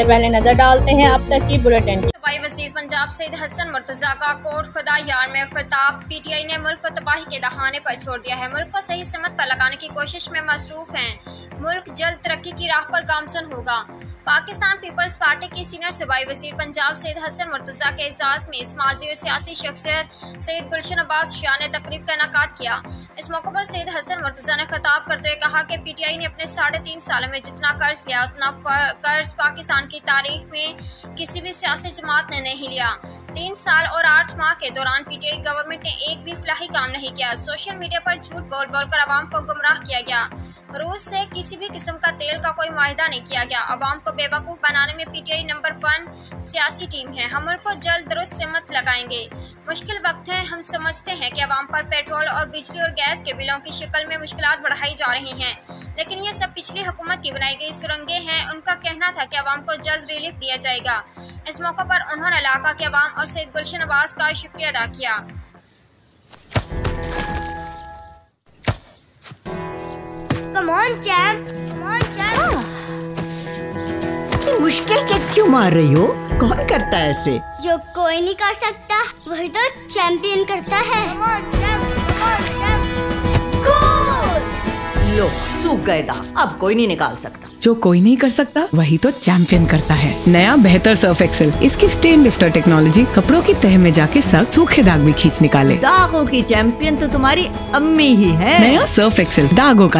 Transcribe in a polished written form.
सबसे पहले नजर डालते हैं अब तक की बुलेटिन। सूबाई वजीर पंजाब सईद हसन मुर्तजा का कोट खुदा यार में खिताब। पीटीआई ने मुल्क को तबाही के दहाने पर छोड़ दिया है। मुल्क को सही समत पर लगाने की कोशिश में मसरूफ हैं। मुल्क जल्द तरक्की की राह पर गामजन होगा। पाकिस्तान पीपल्स पार्टी की सीनियर सूबाई वजीर पंजाब सईद हसन मुर्तजा के एजाज में समाजी और सियासी शख्सियत सईद गुलशन अब्बास शाह ने तकरीब का इनेकाद किया। इस मौके पर सईद हसन मुर्तजा ने खिताब करते हुए कहा कि पीटीआई ने अपने 3.5 सालों में जितना कर्ज लिया उतना कर्ज पाकिस्तान की तारीख में किसी भी सियासी जमात ने नहीं लिया। 3 साल और 8 माह के दौरान पीटीआई गवर्नमेंट ने एक भी फलाही काम नहीं किया। सोशल मीडिया पर झूठ बोल बोलकर अवाम को गुमराह किया गया। रूस से किसी भी किस्म का तेल का कोई माहिदा नहीं किया गया। अवाम को बेवकूफ़ बनाने में पीटीआई नंबर 1 सियासी टीम है। हम मुल्क को जल्द दुरुस्त सिमत लगाएंगे। मुश्किल वक्त है, हम समझते हैं कि अवाम पर पेट्रोल और बिजली और गैस के बिलों की शक्ल में मुश्किलात बढ़ाई जा रही हैं, लेकिन ये सब पिछली हुकूमत की बनाई गई सुरंगें हैं। उनका कहना था कि अवाम को जल्द रिलीफ दिया जाएगा। इस मौके पर उन्होंने इलाका के अवाम और सईद गुलशन अब्बास का शुक्रिया अदा किया। Come on, champ. Come on, champ. इतनी मुश्किल के क्यों मार रही हो? कौन करता है ऐसे? जो कोई नहीं कर सकता वही तो चैंपियन करता है। Come on, champ. Come on, champ. गोल! लो, सूख गए दाग, अब कोई नहीं निकाल सकता। जो कोई नहीं कर सकता वही तो चैंपियन करता है। नया बेहतर सर्फ एक्सेल, इसकी स्टेन लिफ्टर टेक्नोलॉजी कपड़ों की तह में जाके सख्त सूखे दाग भी खींच निकाले। दागों की चैंपियन तो तुम्हारी अम्मी ही है। नया सर्फ एक्सेल दागों का